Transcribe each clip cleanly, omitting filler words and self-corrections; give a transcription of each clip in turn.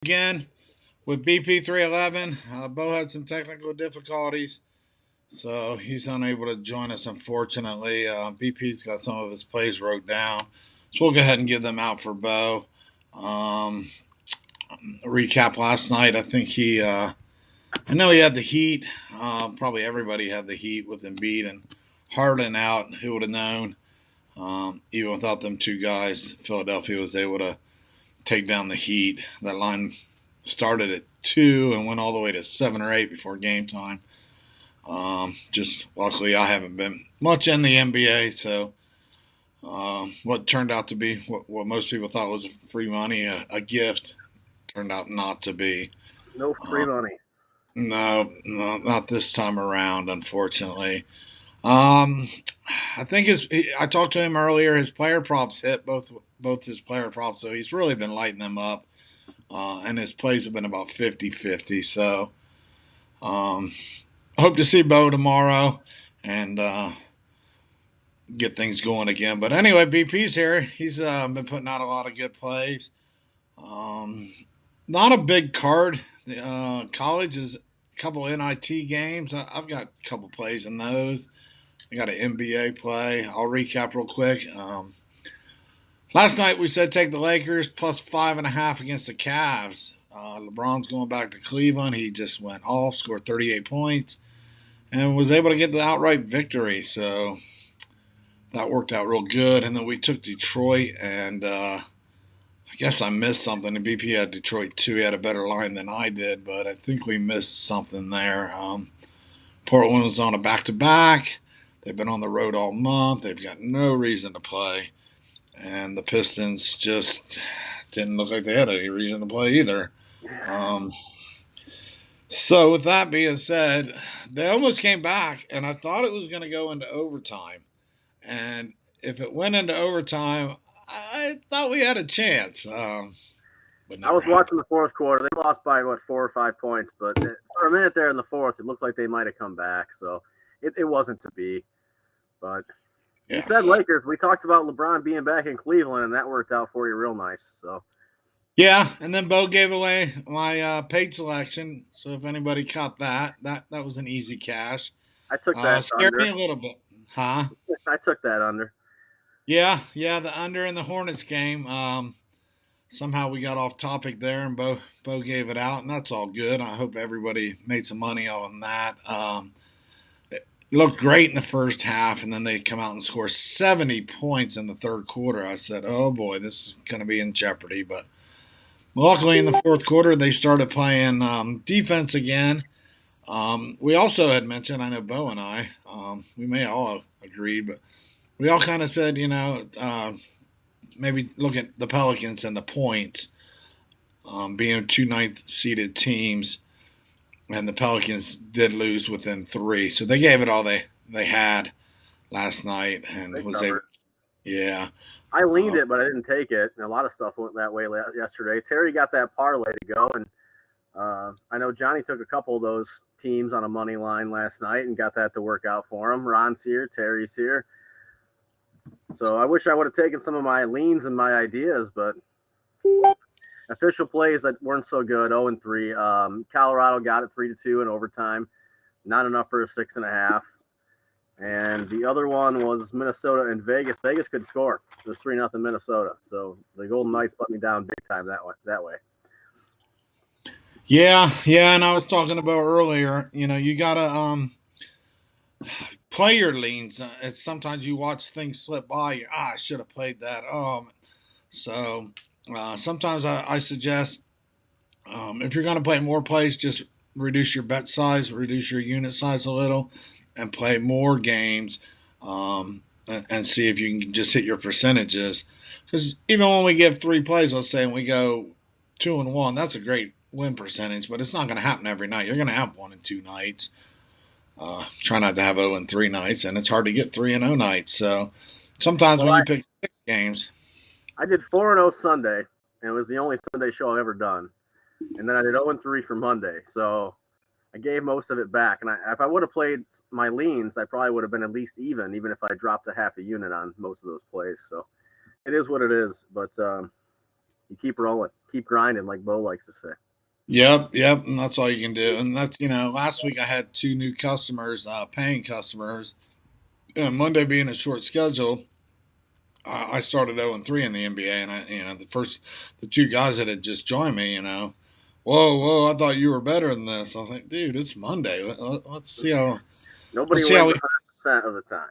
again with BP311. Bo had some technical difficulties, so he's unable to join us, unfortunately. BP's got some of his plays wrote down, so we'll go ahead and give them out for Bo. Um, Recap last night. I know he had the heat. Probably everybody had the heat with Embiid and Harden out. Who would have known? Even without them two guys, Philadelphia was able to take down the Heat. That line started at 2 and went all the way to 7 or 8 before game time. Just luckily, I haven't been much in the NBA, so what turned out to be what most people thought was free money, a gift, turned out not to be. No free money. No, not this time around, unfortunately. Um, I think I talked to him earlier. His player props hit both his player props, so he's really been lighting them up. And his plays have been about 50-50. So um, hope to see Bo tomorrow and get things going again. But anyway, BP's here. He's been putting out a lot of good plays. Um, Not a big card. College is a couple NIT games. I've got a couple plays in those. I got an NBA play. I'll recap real quick. Last night we said take the Lakers plus 5.5 against the Cavs. LeBron's going back to Cleveland. He just went off, scored 38 points, and was able to get the outright victory. So that worked out real good. And then we took Detroit, and I guess I missed something. The BP had Detroit too. He had a better line than I did, but I think we missed something there. Portland was on a back-to-back. They've been on the road all month. They've got no reason to play. And the Pistons just didn't look like they had any reason to play either. So with that being said, they almost came back, and I thought it was going to go into overtime. And if it went into overtime, I thought we had a chance. But I was watching the fourth quarter. They lost by, 4 or 5 points, but for a minute there in the fourth, it looked like they might have come back. So it wasn't to be. But you said Lakers. We talked about LeBron being back in Cleveland, and that worked out for you real nice. So yeah, and then Bo gave away my paid selection. So if anybody caught that was an easy cash. I took that Scared under. me a little bit, huh? I took that under. Yeah, the under in the Hornets game. Somehow we got off topic there, and Bo gave it out, and that's all good. I hope everybody made some money on that. It looked great in the first half, and then they come out and score 70 points in the third quarter. I said, "Oh boy, this is going to be in jeopardy." But luckily, in the fourth quarter, they started playing defense again. We also had mentioned, I know Bo and I, we may all have agreed, but we all kind of said, maybe look at the Pelicans and the points, being two ninth seeded teams, and the Pelicans did lose within 3, so they gave it all they had last night, and They was able. covered. Yeah, I leaned it, but I didn't take it. And a lot of stuff went that way yesterday. Terry got that parlay to go, and I know Johnny took a couple of those teams on a money line last night and got that to work out for him. Ron's here, Terry's here. So I wish I would have taken some of my leans and my ideas, but official plays that weren't so good. 0-3. Colorado got it 3-2 in overtime. Not enough for a 6.5. And the other one was Minnesota and Vegas. Vegas could score. It was 3-0 Minnesota. So the Golden Knights let me down big time that way. yeah, and I was talking about earlier. You gotta play your leans. It's sometimes you watch things slip by. I should have played that. So sometimes I suggest, if you're going to play more plays, just reduce your bet size, reduce your unit size a little, and play more games, and see if you can just hit your percentages. Because even when we give 3 plays, let's say, and we go 2-1, that's a great win percentage, but it's not going to happen every night. You're going to have 1 and 2 nights. Try not to have 0-3 nights, and it's hard to get 3-0 nights. So sometimes when you pick 6 games, I did 4-0 Sunday, and it was the only Sunday show I've ever done. And then I did 0-3 for Monday. So I gave most of it back. And if I would have played my leans, I probably would have been at least even if I dropped a half a unit on most of those plays. So it is what it is. But you keep rolling, keep grinding, like Bo likes to say. Yep, and that's all you can do. And that's last week I had two new customers, paying customers. And Monday being a short schedule, I started 0-3 in the NBA, and the two guys that had just joined me, whoa, I thought you were better than this. I was like, dude, it's Monday. Let's see how Nobody let's see how wins we 100% of the time.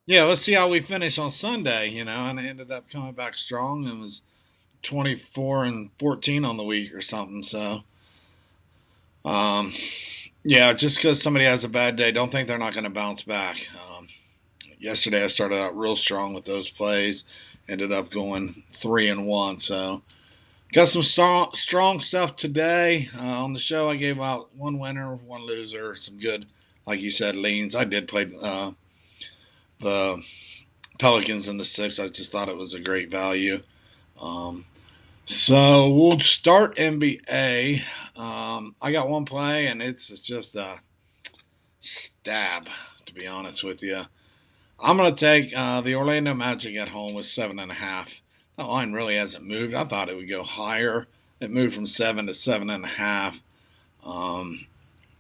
yeah, let's see how we finish on Sunday. And I ended up coming back strong and was 24-14 on the week or something. So, um, yeah, just because somebody has a bad day, don't think they're not going to bounce back. Yesterday I started out real strong with those plays, ended up going 3-1. So got some strong stuff today on the show. I gave out one winner, one loser, some good, like you said, leans. I did play the Pelicans in the six. I just thought it was a great value. Um, so we'll start NBA. I got one play, and it's just a stab, to be honest with you. I'm going to take the Orlando Magic at home with 7.5. That line really hasn't moved. I thought it would go higher. It moved from 7 to 7.5. Um,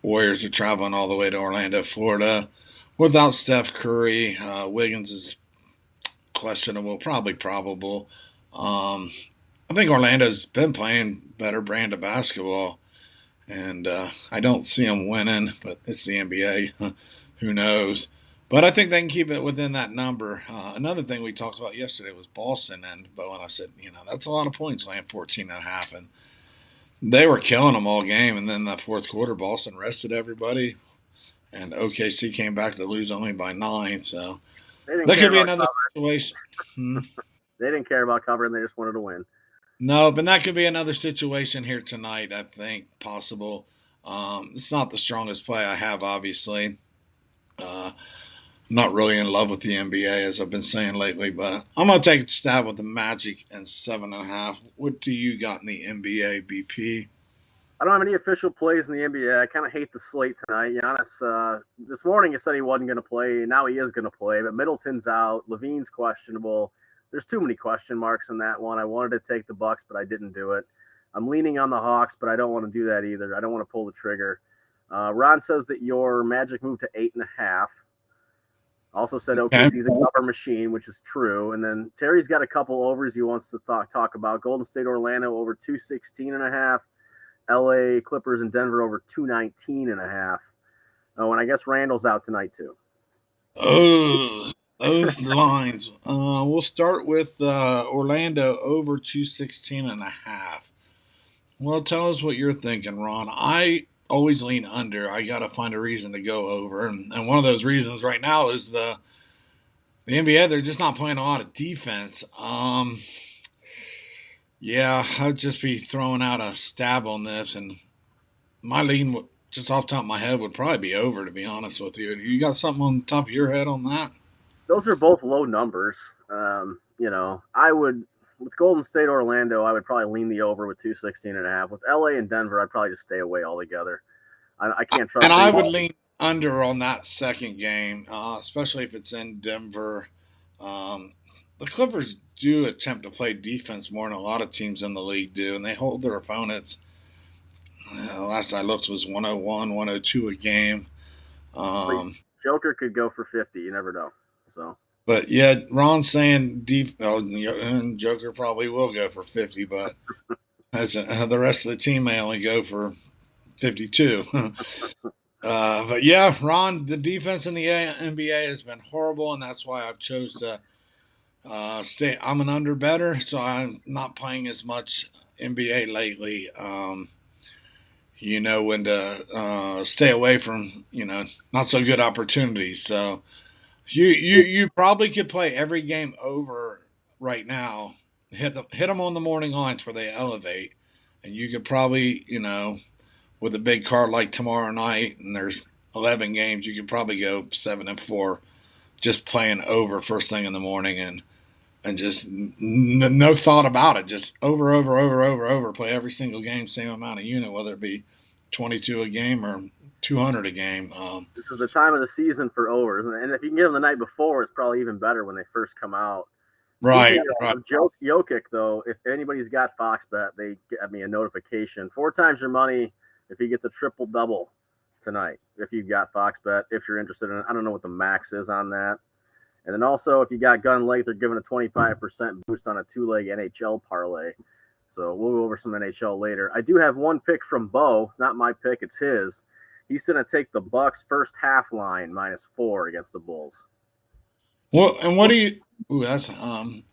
Warriors are traveling all the way to Orlando, Florida, without Steph Curry. Wiggins is questionable, probably probable. Um, I think Orlando's been playing better brand of basketball, and I don't see them winning, but it's the NBA. Who knows? But I think they can keep it within that number. Another thing we talked about yesterday was Boston and Bowen. I said, that's a lot of points, laying 14.5, and they were killing them all game. And then the fourth quarter, Boston rested everybody, and OKC came back to lose only by 9. So They didn't that care could be about another cover. situation. Hmm. They didn't care about covering. They just wanted to win. No, but that could be another situation here tonight. I think possible. It's not the strongest play I have, obviously. I'm not really in love with the NBA as I've been saying lately, but I'm gonna take a stab with the Magic and 7.5. What do you got in the NBA, BP? I don't have any official plays in the NBA. I kind of hate the slate tonight. Giannis, this morning he said he wasn't going to play. Now he is going to play, but Middleton's out. Levine's questionable. There's too many question marks in that one. I wanted to take the Bucks, but I didn't do it. I'm leaning on the Hawks, but I don't want to do that either. I don't want to pull the trigger. Ron says that your Magic moved to 8.5. Also said Okay. OKC's a cover machine, which is true. And then Terry's got a couple overs he wants to talk about. Golden State, Orlando over 216.5. LA Clippers and Denver over 219.5. Oh, and I guess Randall's out tonight too. Oh, those lines. We'll start with Orlando over 216.5. Well, tell us what you're thinking, Ron. I always lean under. I got to find a reason to go over. And one of those reasons right now is the NBA, they're just not playing a lot of defense. Yeah, I'd just be throwing out a stab on this, and my lean, just off the top of my head, would probably be over, to be honest with you. You got something on the top of your head on that? Those are both low numbers. I would with Golden State Orlando, I would probably lean the over with 216.5. With LA and Denver, I'd probably just stay away altogether. I can't And trust I any. would lean under on that second game, especially if it's in Denver. Um, the Clippers do attempt to play defense more than a lot of teams in the league do, and they hold their opponents. Last I looked was 101, 102 a game. Um, Joker could go for 50. You never know. So but yeah, Ron's saying and Joker probably will go for 50, but the rest of the team may only go for 52. But yeah, Ron, the defense in the NBA has been horrible, and that's why I've chose to stay. I'm an under better, so I'm not playing as much NBA lately. When to stay away from not so good opportunities. So you probably could play every game over right now. Hit them on the morning lines where they elevate, and you could probably with a big card like tomorrow night, and there's 11 games, you could probably go 7-4, just playing over first thing in the morning, and just no thought about it, just over, play every single game, same amount of unit, whether it be 22 a game or 200 a game. this is the time of the season for overs, and if you can get them the night before, it's probably even better when they first come out. Right, Speaking right. of Jokic, though, if anybody's got Fox Bet, they get me a notification. 4 times your money if he gets a triple double tonight. If you've got Fox Bet, if you're interested in it, I don't know what the max is on that. And then also, if you got Gun Lake, they're giving a 25% boost on a 2-leg NHL parlay. So we'll go over some NHL later. I do have one pick from Bo. It's not my pick; it's his. He's going to take the Bucks first half line -4 against the Bulls. Well, and what do you? Ooh, that's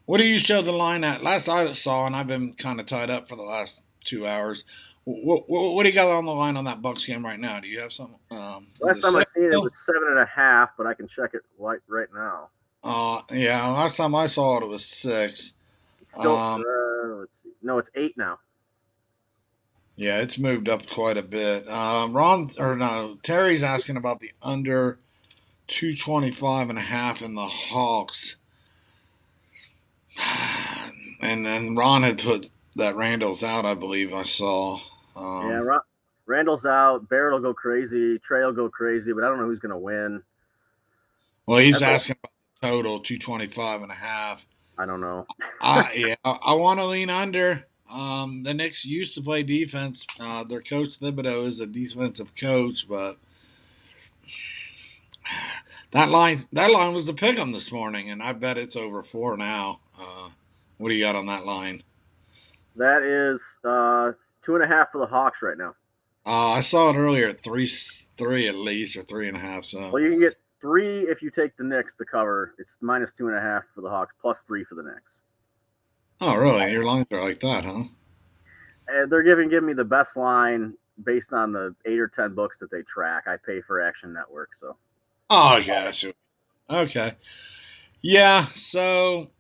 What do you show the line at? Last I saw, and I've been kind of tied up for the last 2 hours. What do you got on the line on that Bucks game right now? Do you have some? Is Last it time I six seen it still? was 7.5, but I can check it right now. Yeah. Last time I saw it, it was 6. It's still Um, let's see. No, it's 8 now. yeah, it's moved up quite a bit. Ron or no, Terry's asking about the under 225.5 in the Hawks. And then Ron had put that Randall's out, I believe I saw. Yeah, Um, Randall's out. Barrett will go crazy. Trey will go crazy, but I don't know who's going to win. well, he's That's all. asking about the total 225.5. I don't know. I want to lean under. The Knicks used to play defense. Their coach Thibodeau is a defensive coach, but that line was the pick 'em this morning, and I bet it's over 4 now. What do you got on that line? That is 2.5 for the Hawks right now. I saw it earlier at 3 at least, or 3.5. So Well, you can get 3 if you take the Knicks to cover. It's -2.5 for the Hawks, +3 for the Knicks. oh really? Your lines are like that, huh? And they're giving me the best line based on the 8 or 10 books that they track. I pay for Action Network, so Oh yeah, okay. Yeah, so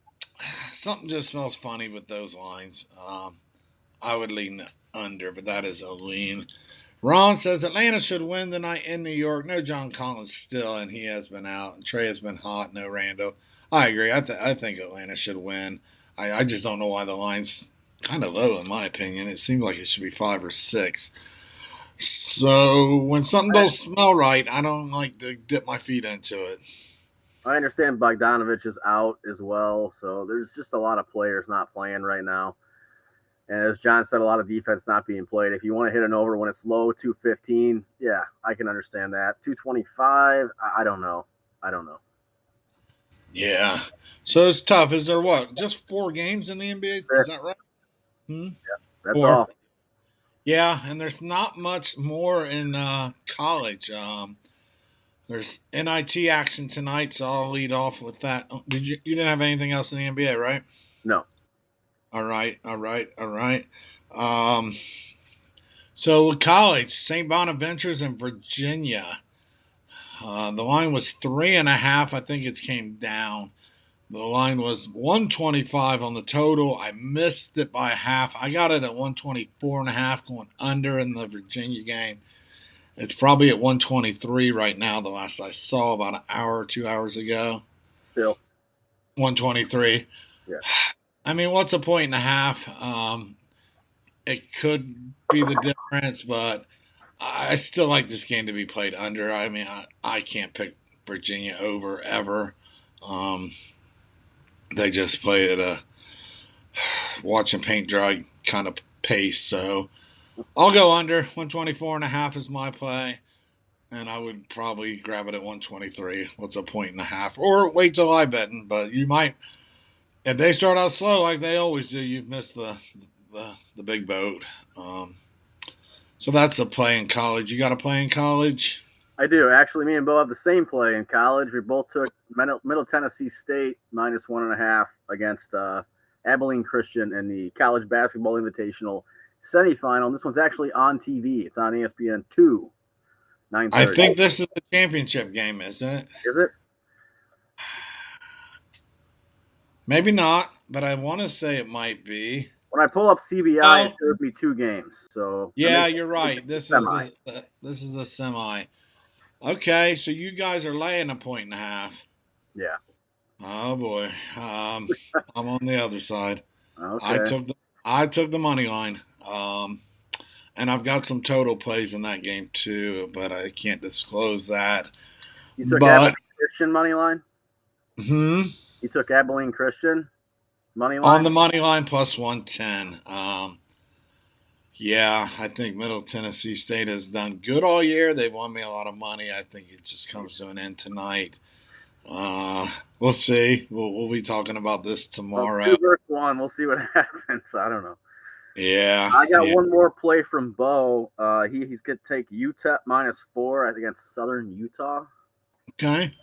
something just smells funny with those lines. I would lean under, but that is a lean. Ron says Atlanta should win tonight in New York. No John Collins still, and he has been out. Trey has been hot. No Randall. I agree. I think Atlanta should win. I just don't know why the line's kind of low, in my opinion. It seems like it should be 5 or 6. So when something don't smell right, I don't like to dip my feet into it. I understand Bogdanovich is out as well. So there's just a lot of players not playing right now. And as John said, a lot of defense not being played. If you want to hit an over when it's low, 215, yeah, I can understand that. 225, I don't know. I don't know. Yeah. So it's tough. Is there what? Just 4 games in the NBA? Is that right? Hmm? That's 4. all. Yeah, and there's not much more in college. There's NIT action tonight, so I'll lead off with that. Did you? You didn't have anything else in the NBA, right? No. All right, all right, all right. Um, so with college, St. Bonaventure's in Virginia. The line was 3.5. I think it's came down. The line was 125 on the total. I missed it by half. I got it at 124.5 going under in the Virginia game. It's probably at 123 right now, the last I saw about an hour or 2 hours ago. Still. 123. Yeah. I mean, what's a point and a half? It could be the difference, but I still like this game to be played under. I mean, I can't pick Virginia over ever. Um, they just play at a watching paint dry kind of pace. So I'll go under. 124.5 is my play. And I would probably grab it at 123. What's a point and a half? Or wait till I betting. But you might, if they start out slow like they always do, you've missed the big boat. So that's a play in college. You got to play in college? I do. Actually, me and Bo have the same play in college. We both took Middle Tennessee State -1.5 against Abilene Christian in the College Basketball Invitational semifinal. This one's actually on TV. It's on ESPN2, 9:30. I think this is the championship game, isn't it? Is it? Maybe not, but I want to say it might be. When I pull up CBI, Well, it shows me 2 games. So yeah, you're right. This is semi. This is a semi. Okay, so you guys are laying a point and a half. Yeah. Oh boy, I'm on the other side. Okay. I took the money line, and I've got some total plays in that game too, but I can't disclose that. You took But Abilene Christian money line? hmm, You took Abilene Christian? Money On the line? money line plus 110. Yeah, I think Middle Tennessee State has done good all year. They've won me a lot of money. I think it just comes to an end tonight. Uh, we'll see. We'll be talking about this Well, tomorrow. 2 versus 1. We'll see what happens. I don't know. Yeah, I got yeah. one more play from Bo. He's going to take UTEP -4 against Southern Utah. Okay.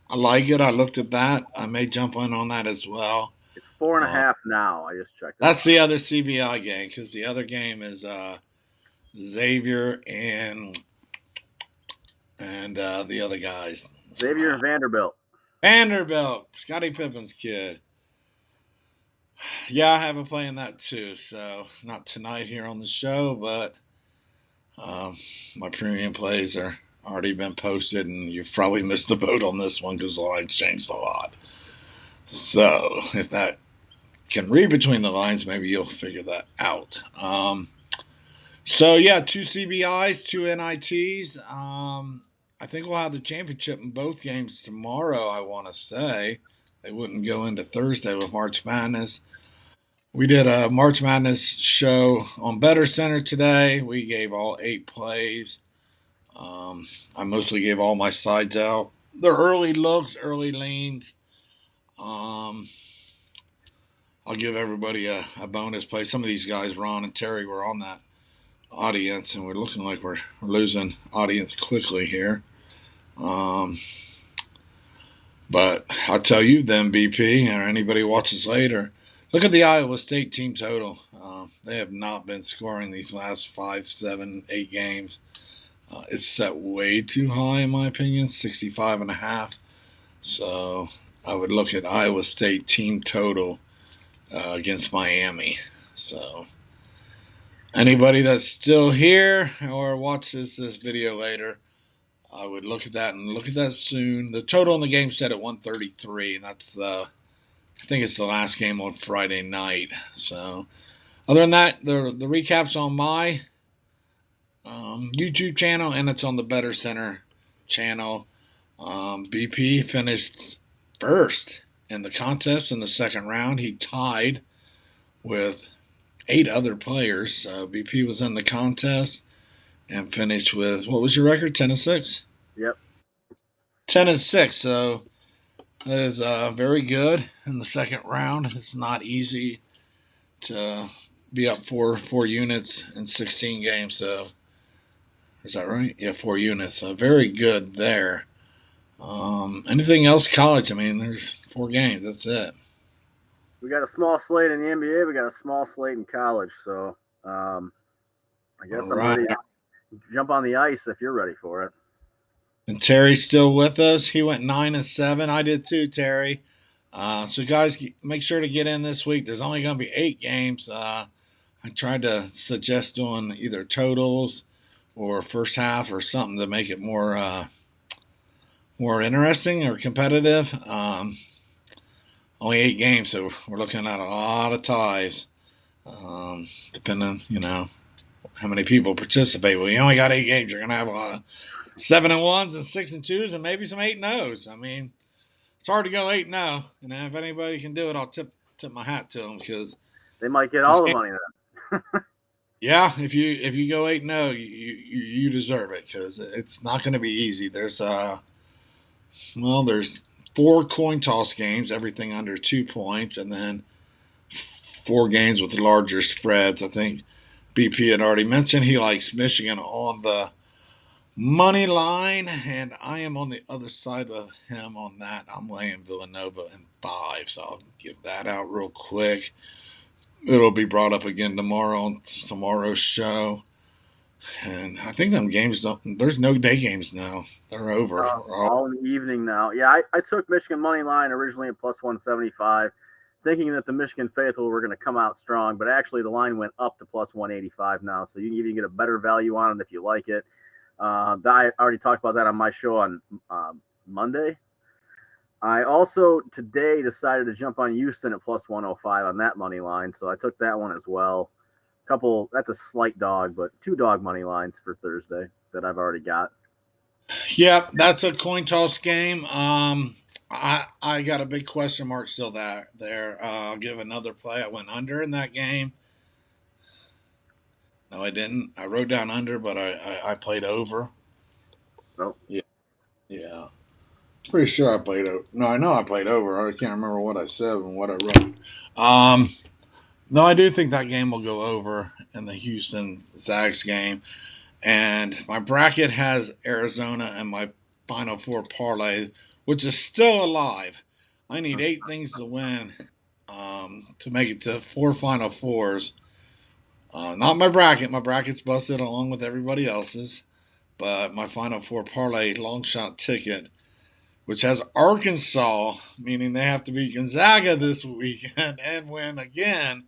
I like it. I looked at that. I may jump in on that as well. It's 4 and a Uh, half now. I just checked it that's out. the other CBI game because the other game is Xavier and the other guys. Xavier Uh, and Vanderbilt. Vanderbilt, Scottie Pippen's kid. Yeah, I have a play in that too. So not tonight here on the show, but um, my premium plays are already been posted, and you've probably missed the boat on this one because the lines changed a lot. So if that can read between the lines, maybe you'll figure that out. So yeah, two CBIs, two NITs. I think we'll have the championship in both games tomorrow. I want to say they wouldn't go into Thursday with March Madness. We did a March Madness show on Better Center today. We gave all 8 plays. I mostly gave all my sides out. The early looks, early leans. Um, I'll give everybody a bonus play. Some of these guys, Ron and Terry, were on that audience, and we're looking like we're losing audience quickly here. Um, but I'll tell you then, BP, or anybody who watches later, look at the Iowa State team total. They have not been scoring these last 5, 7, 8 games. It's set way too high, in my opinion, 65.5. So I would look at Iowa State team total against Miami. So anybody that's still here or watches this video later, I would look at that and look at that soon. The total in the game set at 133, and that's I think it's the last game on Friday night. So other than that, the recaps on my YouTube channel and it's on the Better Center channel. BP finished first in the contest in the second round. He tied with 8 other players. BP was in the contest and finished with what was your record? 10-6. Yep. 10-6. So that is very good in the second round. It's not easy to be up four units in 16 games. So is that right? Yeah, 4 units. So very good there. Anything else college? I mean, there's 4 games. That's it. We got a small slate in the NBA. We got a small slate in college. So I guess All I'm right. ready to jump on the ice if you're ready for it. And Terry's still with us. He went 9-7. I did too, Terry. So guys, make sure to get in this week. There's only going to be 8 games. I tried to suggest doing either totals or first half or something to make it more interesting or competitive. Only 8 games, so we're looking at a lot of ties. Depending, how many people participate. Well, you only got 8 games. You're gonna have a lot of 7-1s and 6-2s and maybe some 8-0s. I mean, it's hard to go 8-0. And if anybody can do it, I'll tip my hat to them because They might get all the money then. yeah, if you go 8-0, you deserve it because it's not going to be easy. There's 4 coin toss games, everything under 2 points, and then 4 games with larger spreads. I think BP had already mentioned he likes Michigan on the money line, and I am on the other side of him on that. I'm laying Villanova in 5, so I'll give that out real quick. It'll be brought up again tomorrow on tomorrow's show. And I think them games there's no day games now. They're over. All in the evening now. Yeah, I took Michigan money line originally at plus 175, thinking that the Michigan faithful were going to come out strong, but actually the line went up to plus 185 now, so you can even get a better value on it if you like it. I already talked about that on my show on Monday. I also today decided to jump on Houston at plus 105 on that money line, so I took that one as well. That's a slight dog, but 2 dog money lines for Thursday that I've already got. Yep, that's a coin toss game. I got a big question mark still there. I'll give another play. I went under in that game. No, I didn't. I wrote down under, but I played over. Nope. Yeah, yeah. Pretty sure I played over. No, I know I played over. I can't remember what I said and what I wrote. Um, no, I do think that game will go over in the Houston Zags game. And my bracket has Arizona and my Final Four parlay, which is still alive. I need 8 things to win to make it to 4 Final Fours. Not my bracket. My bracket's busted along with everybody else's. But my Final Four parlay long shot ticket, which has Arkansas, meaning they have to beat Gonzaga this weekend and win again,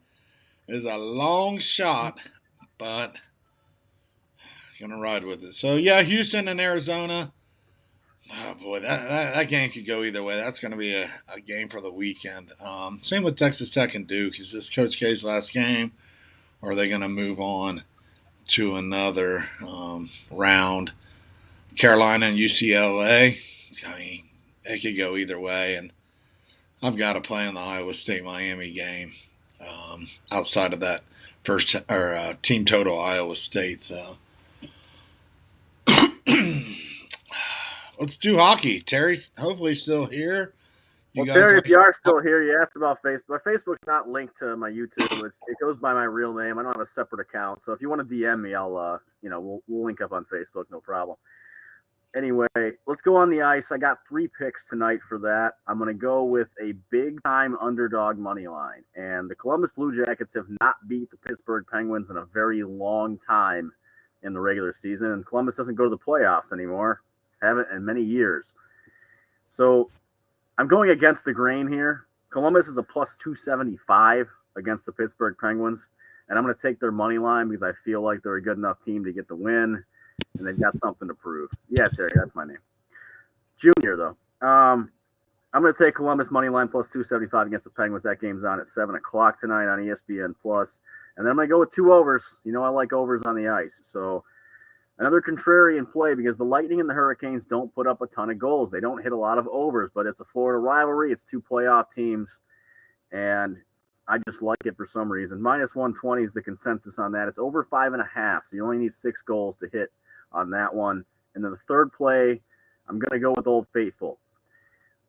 is a long shot, but gonna ride with it. So yeah, Houston and Arizona. Oh boy, that game could go either way. That's going to be a game for the weekend. Same with Texas Tech and Duke. Is this Coach K's last game, or are they going to move on to another round? Carolina and UCLA. I mean, it could go either way, and I've got to play in the Iowa State Miami game outside of that first or team total Iowa State. So let's do hockey. Terry's hopefully still here. You Well, guys Terry, if you like are still here, you asked about Facebook. My Facebook's not linked to my YouTube. It goes by my real name. I don't have a separate account. So if you want to DM me, I'll we'll link up on Facebook, no problem. Anyway, let's go on the ice. I got 3 picks tonight for that. I'm going to go with a big-time underdog money line. And the Columbus Blue Jackets have not beat the Pittsburgh Penguins in a very long time in the regular season. And Columbus doesn't go to the playoffs anymore. Haven't in many years. So I'm going against the grain here. Columbus is a plus 275 against the Pittsburgh Penguins. And I'm going to take their money line because I feel like they're a good enough team to get the win. And they've got something to prove. Yeah, Terry, that's my name. Junior, though. I'm going to take Columbus money line plus 275 against the Penguins. That game's on at 7 o'clock tonight on ESPN+. And then I'm going to go with 2 overs. You know I like overs on the ice. So another contrarian play because the Lightning and the Hurricanes don't put up a ton of goals. They don't hit a lot of overs, but it's a Florida rivalry. It's 2 playoff teams. And I just like it for some reason. Minus 120 is the consensus on that. It's over 5.5, so you only need 6 goals to hit on that one. And then the third play, I'm going to go with Old Faithful.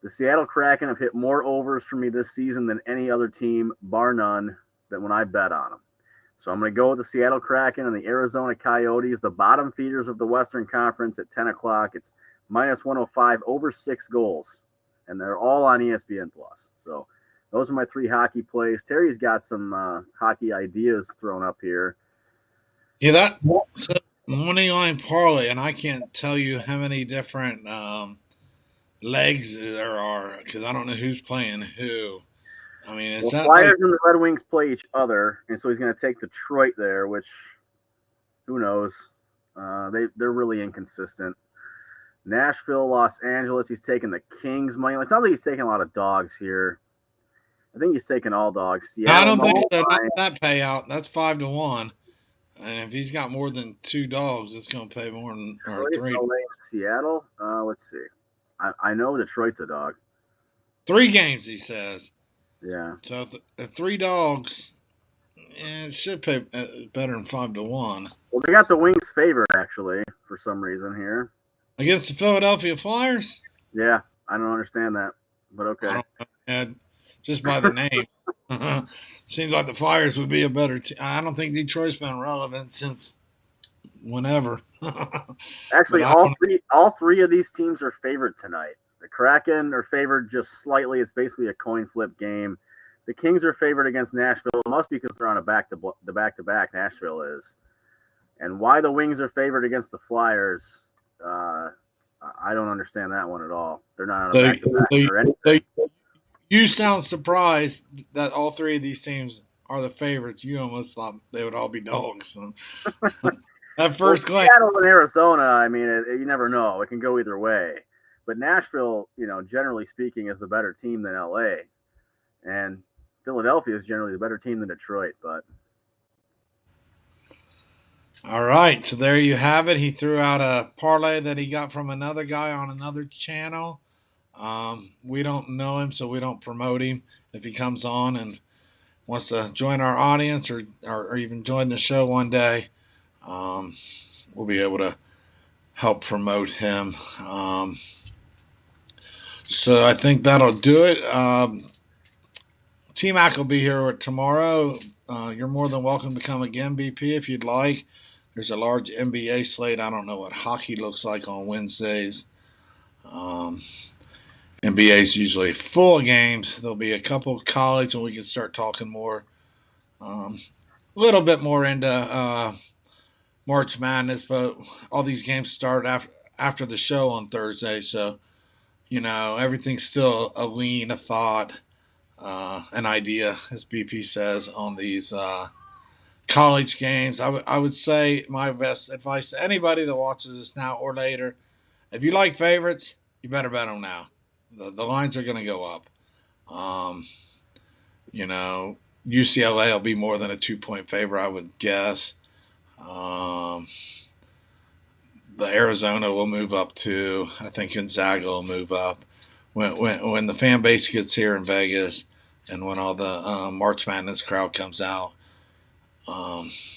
The Seattle Kraken have hit more overs for me this season than any other team, bar none, than when I bet on them. So I'm going to go with the Seattle Kraken and the Arizona Coyotes, the bottom feeders of the Western Conference at 10 o'clock. It's minus 105, over 6 goals. And they're all on ESPN+. So those are my 3 hockey plays. Terry's got some hockey ideas thrown up here. Yeah, that money line parlay, and I can't tell you how many different legs there are because I don't know who's playing who. I mean, it's not Flyers like and the Red Wings play each other, and so he's going to take Detroit there, which who knows? They're really inconsistent. Nashville, Los Angeles, he's taking the Kings money. It sounds like he's taking a lot of dogs here. I think he's taking all dogs. Seattle, I don't think so. Not that payout. That's 5-1. And if he's got more than 2 dogs, it's going to pay more than or Detroit, 3. LA, Seattle. Let's see. I know Detroit's a dog. 3 games, he says. Yeah. So if 3 dogs, it should pay better than 5-1. Well, they got the Wings favored actually for some reason here Against the Philadelphia Flyers. Yeah, I don't understand that, but okay. I don't know. Just by the name. Seems like the Flyers would be a better team. I don't think Detroit's been relevant since whenever. Actually, all three of these teams are favored tonight. The Kraken are favored just slightly. It's basically a coin flip game. The Kings are favored against Nashville. It must be because they're on a back-to-back. Nashville is. And why the Wings are favored against the Flyers, I don't understand that one at all. They're not on a back-to-back or anything. You sound surprised that all 3 of these teams are the favorites. You almost thought they would all be dogs. So. At first glance, Seattle and Arizona, I mean, you never know. It can go either way. But Nashville, generally speaking, is a better team than LA. And Philadelphia is generally the better team than Detroit. But all right, so there you have it. He threw out a parlay that he got from another guy on another channel. We don't know him, so we don't promote him. If he comes on and wants to join our audience or even join the show one day, um, we'll be able to help promote him. So I think that'll do it. T Mac will be here tomorrow. You're more than welcome to come again, BP, if you'd like. There's a large NBA slate. I don't know what hockey looks like on Wednesdays. Um, NBA is usually full of games. There'll be a couple of college, and we can start talking more, a little bit more into March Madness. But all these games start after the show on Thursday, so everything's still a lean, a thought, an idea, as BP says, on these college games. I would say my best advice to anybody that watches this now or later: if you like favorites, you better bet them now. The lines are going to go up. Um, you know, UCLA will be more than a 2 point favorite, I would guess. Um, the Arizona will move up too. I think Gonzaga will move up. When the fan base gets here in Vegas and when all the March Madness crowd comes out,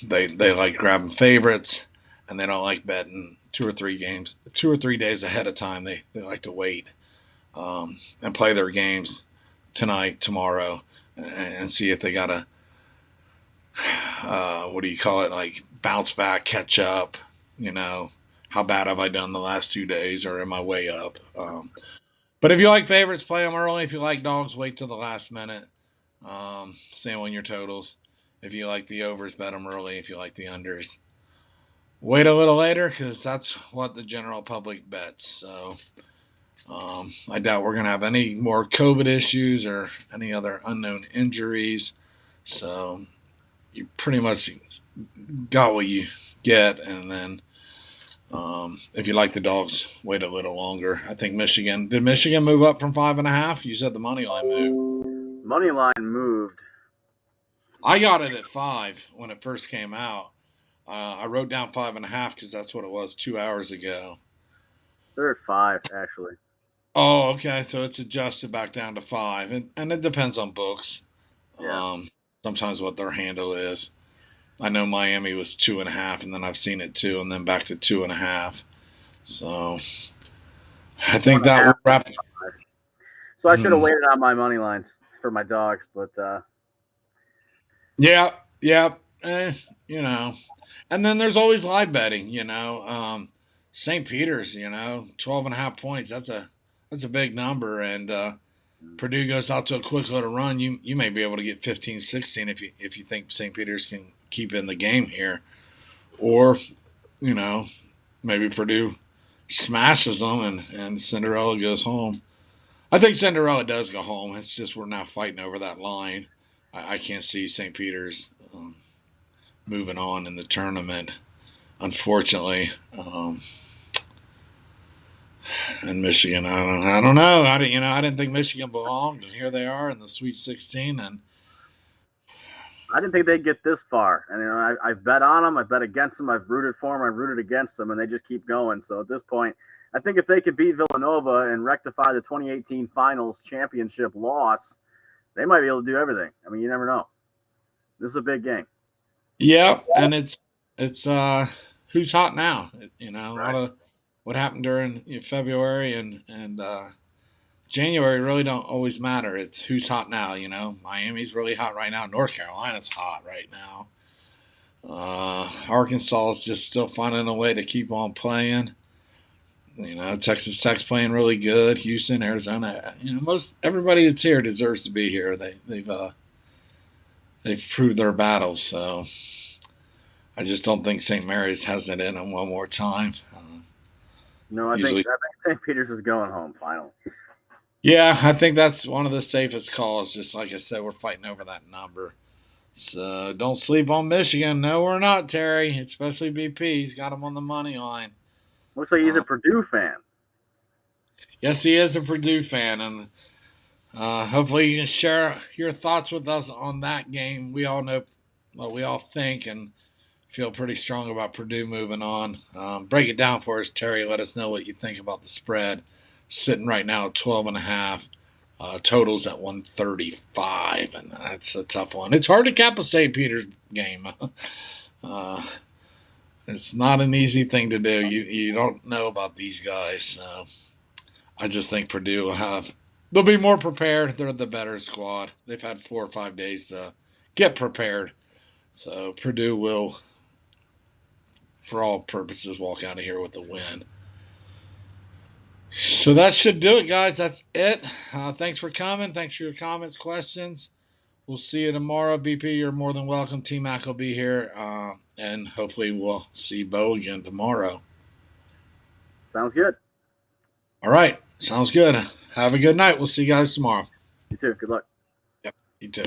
they like grabbing favorites and they don't like betting 2 or 3 days ahead of time. They like to wait and play their games tonight, tomorrow, and see if they got a what do you call it, like bounce back, catch up. You know, how bad have I done the last 2 days, or am I way up? But if you like favorites, play them early. If you like dogs, wait till the last minute. Same on your totals. If you like the overs, bet them early. If you like the unders, wait a little later because that's what the general public bets. So I doubt we're going to have any more COVID issues or any other unknown injuries. So you pretty much got what you get. And then if you like the dogs, wait a little longer. I think did Michigan move up from 5.5? You said the money line moved. Money line moved. I got it at 5 when it first came out. I wrote down 5.5 because that's what it was 2 hours ago. They're at 5, actually. Oh, okay. So it's adjusted back down to 5, and it depends on books. Yeah. Sometimes what their handle is. I know Miami was 2.5, and then I've seen it 2, and then back to 2.5. So I think that will wrap. So I should have waited on my money lines for my dogs, but yeah. And then there's always live betting. St. Peter's. 12.5 points. That's a big number, and Purdue goes out to a quick little run. You may be able to get 15, 16 if you think St. Peter's can keep in the game here, or maybe Purdue smashes them and Cinderella goes home. I think Cinderella does go home. It's just we're now fighting over that line. I can't see St. Peter's moving on in the tournament, unfortunately. And Michigan, I don't know. I didn't think Michigan belonged, and here they are in the Sweet 16. And I didn't think they'd get this far. And I've bet on them, I bet against them, I've rooted for them, I've rooted against them, and they just keep going. So at this point, I think if they could beat Villanova and rectify the 2018 Finals championship loss, they might be able to do everything. I mean, you never know. This is a big game. Yeah, and it's who's hot now? A Right. lot of what happened during February and January really don't always matter. It's who's hot now. Miami's really hot right now. North Carolina's hot right now. Arkansas is just still finding a way to keep on playing. Texas Tech's playing really good. Houston, Arizona. Most everybody that's here deserves to be here. They've proved their battles. So I just don't think St. Mary's has it in them one more time. No, I think St. Peter's is going home finally. Yeah, I think that's one of the safest calls. Just like I said, we're fighting over that number. So don't sleep on Michigan. No, we're not, Terry. Especially BP. He's got him on the money line. Looks like he's a Purdue fan. Yes, he is a Purdue fan, and hopefully you can share your thoughts with us on that game. We all know what we all think and feel pretty strong about Purdue moving on. Break it down for us, Terry. Let us know what you think about the spread sitting right now at 12.5. Totals at 135, and that's a tough one. It's hard to cap a St. Peter's game. Uh, it's not an easy thing to do. You don't know about these guys. So I just think Purdue will have. They'll be more prepared. They're the better squad. They've had 4 or 5 days to get prepared. So Purdue will, for all purposes, walk out of here with a win. So that should do it, guys. That's it. Thanks for coming. Thanks for your comments, questions. We'll see you tomorrow. BP, you're more than welcome. T Mac will be here. And hopefully we'll see Bo again tomorrow. Sounds good. All right. Sounds good. Have a good night. We'll see you guys tomorrow. You too. Good luck. Yep. You too.